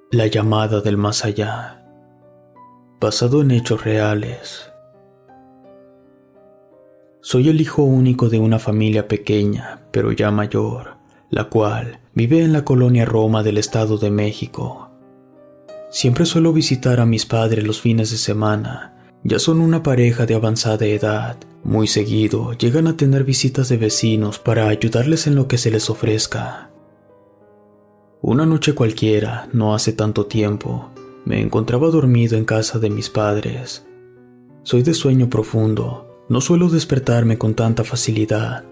La llamada del más allá. Basado en hechos reales. Soy el hijo único de una familia pequeña, pero ya mayor, la cual vive en la colonia Roma del Estado de México. Siempre suelo visitar a mis padres los fines de semana. Ya son una pareja de avanzada edad. Muy seguido llegan a tener visitas de vecinos para ayudarles en lo que se les ofrezca. Una noche cualquiera, no hace tanto tiempo, me encontraba dormido en casa de mis padres. Soy de sueño profundo, no suelo despertarme con tanta facilidad.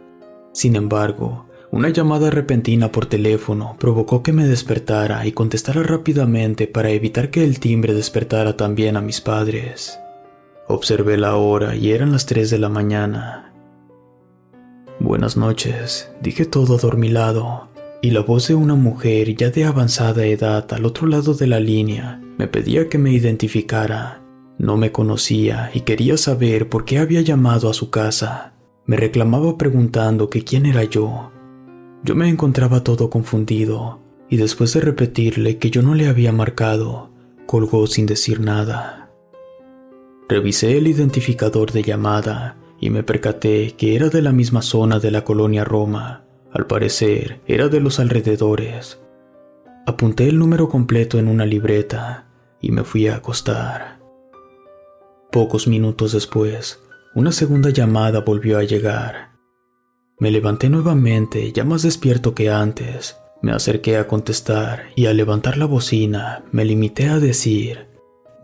Sin embargo, una llamada repentina por teléfono provocó que me despertara y contestara rápidamente para evitar que el timbre despertara también a mis padres. Observé la hora y eran las 3 de la mañana. Buenas noches, dije todo adormilado, y la voz de una mujer ya de avanzada edad al otro lado de la línea me pedía que me identificara. No me conocía y quería saber por qué había llamado a su casa. Me reclamaba preguntando que quién era yo. Yo me encontraba todo confundido, y después de repetirle que yo no le había marcado, colgó sin decir nada. Revisé el identificador de llamada y me percaté que era de la misma zona de la colonia Roma. Al parecer, era de los alrededores. Apunté el número completo en una libreta y me fui a acostar. Pocos minutos después, una segunda llamada volvió a llegar. Me levanté nuevamente, ya más despierto que antes. Me acerqué a contestar y al levantar la bocina me limité a decir: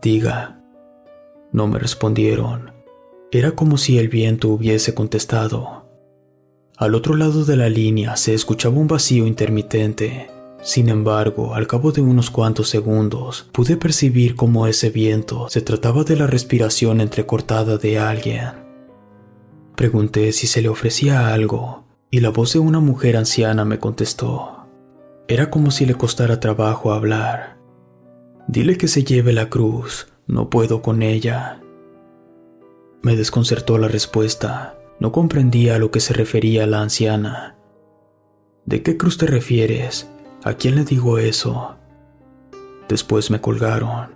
«Diga». No me respondieron. Era como si el viento hubiese contestado. Al otro lado de la línea se escuchaba un vacío intermitente. Sin embargo, al cabo de unos cuantos segundos, pude percibir cómo ese viento se trataba de la respiración entrecortada de alguien. Pregunté si se le ofrecía algo, y la voz de una mujer anciana me contestó. Era como si le costara trabajo hablar. «Dile que se lleve la cruz, no puedo con ella». Me desconcertó la respuesta. No comprendía a lo que se refería la anciana. «¿De qué cruz te refieres? ¿A quién le digo eso?». Después me colgaron.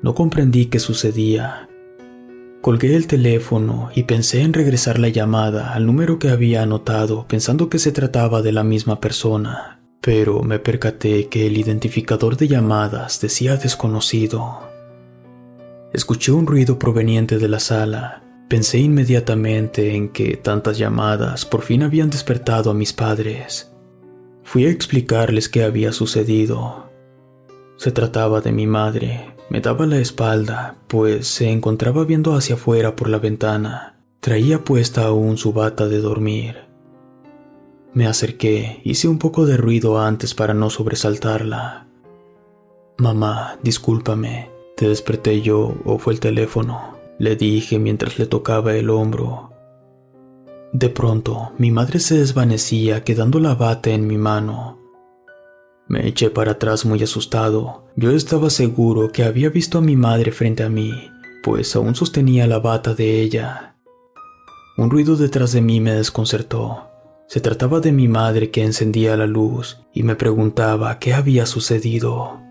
No comprendí qué sucedía. Colgué el teléfono y pensé en regresar la llamada al número que había anotado, pensando que se trataba de la misma persona, pero me percaté que el identificador de llamadas decía desconocido. Escuché un ruido proveniente de la sala. Pensé inmediatamente en que tantas llamadas por fin habían despertado a mis padres. Fui a explicarles qué había sucedido. Se trataba de mi madre. Me daba la espalda, pues se encontraba viendo hacia afuera por la ventana. Traía puesta aún su bata de dormir. Me acerqué, hice un poco de ruido antes para no sobresaltarla. «Mamá, discúlpame, ¿te desperté yo o fue el teléfono?», le dije mientras le tocaba el hombro. De pronto, mi madre se desvanecía quedando la bata en mi mano. Me eché para atrás muy asustado. Yo estaba seguro que había visto a mi madre frente a mí, pues aún sostenía la bata de ella. Un ruido detrás de mí me desconcertó. Se trataba de mi madre que encendía la luz y me preguntaba qué había sucedido.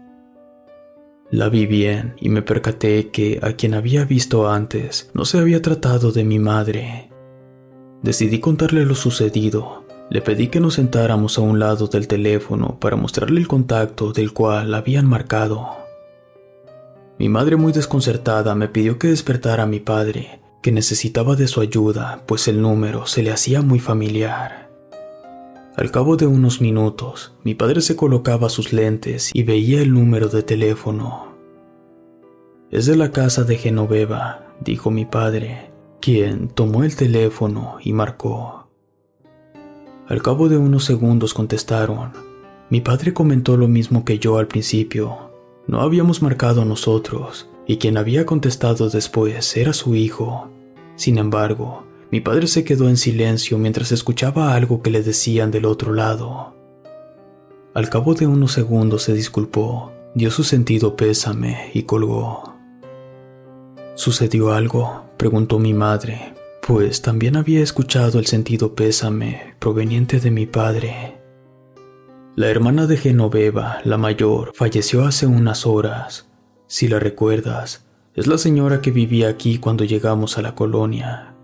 La vi bien y me percaté que a quien había visto antes no se había tratado de mi madre. Decidí contarle lo sucedido. Le pedí que nos sentáramos a un lado del teléfono para mostrarle el contacto del cual habían marcado. Mi madre, muy desconcertada, me pidió que despertara a mi padre, que necesitaba de su ayuda, pues el número se le hacía muy familiar. Al cabo de unos minutos, mi padre se colocaba sus lentes y veía el número de teléfono. «Es de la casa de Genoveva», dijo mi padre, quien tomó el teléfono y marcó. Al cabo de unos segundos contestaron. Mi padre comentó lo mismo que yo al principio. No habíamos marcado nosotros, y quien había contestado después era su hijo. Sin embargo, mi padre se quedó en silencio mientras escuchaba algo que le decían del otro lado. Al cabo de unos segundos se disculpó, dio su sentido pésame y colgó. «¿Sucedió algo?», preguntó mi madre, pues también había escuchado el sentido pésame proveniente de mi padre. La hermana de Genoveva, la mayor, falleció hace unas horas. Si la recuerdas, es la señora que vivía aquí cuando llegamos a la colonia.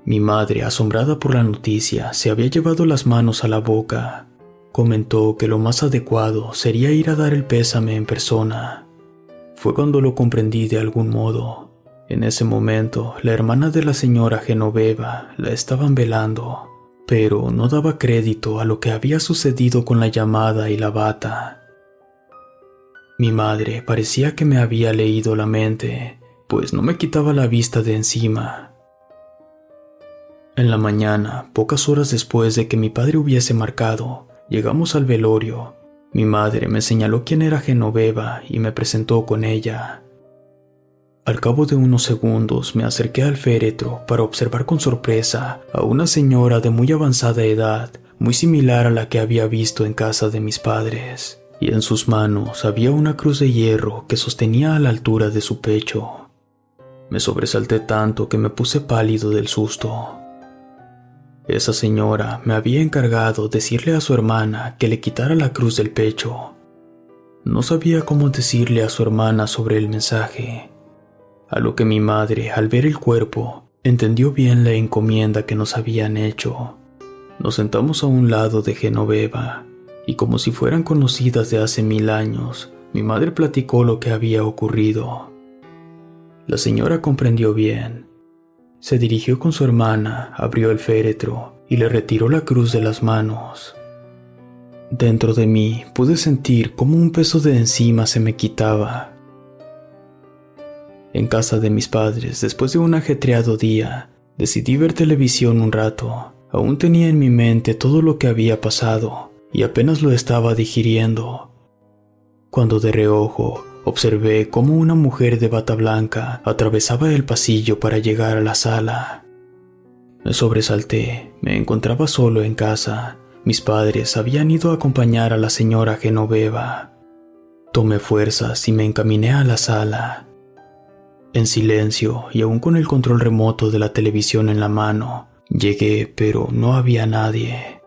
Mi madre, asombrada por la noticia, se había llevado las manos a la boca. Comentó que lo más adecuado sería ir a dar el pésame en persona. Fue cuando lo comprendí de algún modo. En ese momento, la hermana de la señora Genoveva la estaban velando, pero no daba crédito a lo que había sucedido con la llamada y la bata. Mi madre parecía que me había leído la mente, pues no me quitaba la vista de encima. En la mañana, pocas horas después de que mi padre hubiese marcado, llegamos al velorio. Mi madre me señaló quién era Genoveva y me presentó con ella. Al cabo de unos segundos me acerqué al féretro para observar con sorpresa a una señora de muy avanzada edad, muy similar a la que había visto en casa de mis padres, y en sus manos había una cruz de hierro que sostenía a la altura de su pecho. Me sobresalté tanto que me puse pálido del susto. Esa señora me había encargado decirle a su hermana que le quitara la cruz del pecho. No sabía cómo decirle a su hermana sobre el mensaje, a lo que mi madre, al ver el cuerpo, entendió bien la encomienda que nos habían hecho. Nos sentamos a un lado de Genoveva, y como si fueran conocidas de hace 1000 años, mi madre platicó lo que había ocurrido. La señora comprendió bien. Se dirigió con su hermana, abrió el féretro y le retiró la cruz de las manos. Dentro de mí pude sentir cómo un peso de encima se me quitaba. En casa de mis padres, después de un ajetreado día, decidí ver televisión un rato. Aún tenía en mi mente todo lo que había pasado y apenas lo estaba digiriendo, cuando de reojo observé cómo una mujer de bata blanca atravesaba el pasillo para llegar a la sala. Me sobresalté, me encontraba solo en casa. Mis padres habían ido a acompañar a la señora Genoveva. Tomé fuerzas y me encaminé a la sala. En silencio y aún con el control remoto de la televisión en la mano, llegué, pero no había nadie.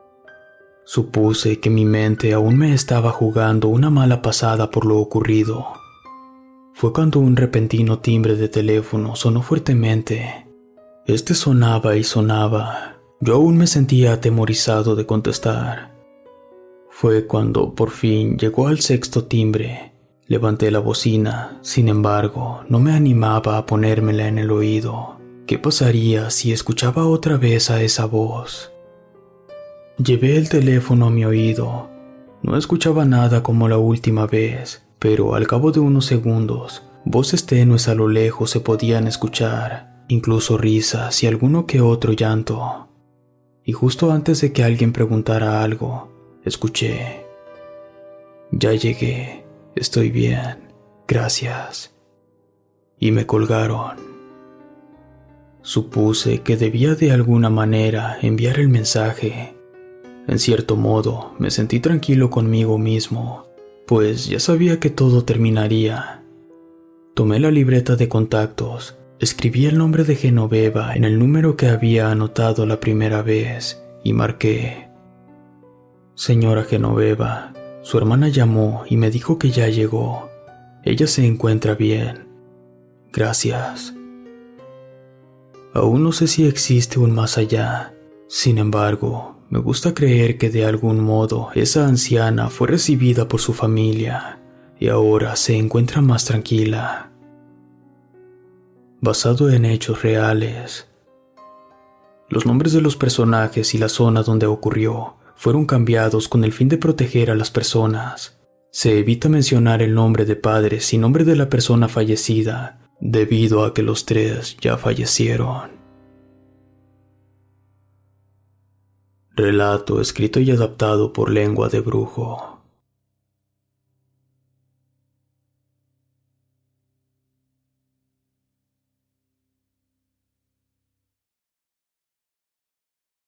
Supuse que mi mente aún me estaba jugando una mala pasada por lo ocurrido. Fue cuando un repentino timbre de teléfono sonó fuertemente. Este sonaba y sonaba. Yo aún me sentía atemorizado de contestar. Fue cuando por fin llegó al 6º timbre. Levanté la bocina, sin embargo, no me animaba a ponérmela en el oído. ¿Qué pasaría si escuchaba otra vez a esa voz? Llevé el teléfono a mi oído. No escuchaba nada como la última vez, pero al cabo de unos segundos, voces tenues a lo lejos se podían escuchar, incluso risas y alguno que otro llanto. Y justo antes de que alguien preguntara algo, escuché: «Ya llegué. Estoy bien, gracias». Y me colgaron. Supuse que debía de alguna manera enviar el mensaje. En cierto modo, me sentí tranquilo conmigo mismo, pues ya sabía que todo terminaría. Tomé la libreta de contactos, escribí el nombre de Genoveva en el número que había anotado la primera vez y marqué: «Señora Genoveva». Su hermana llamó y me dijo que ya llegó. Ella se encuentra bien. Gracias. Aún no sé si existe un más allá. Sin embargo, me gusta creer que de algún modo esa anciana fue recibida por su familia y ahora se encuentra más tranquila. Basado en hechos reales. Los nombres de los personajes y la zona donde ocurrió fueron cambiados con el fin de proteger a las personas. Se evita mencionar el nombre de padres y nombre de la persona fallecida, debido a que los 3 ya fallecieron. Relato escrito y adaptado por Lengua de Brujo.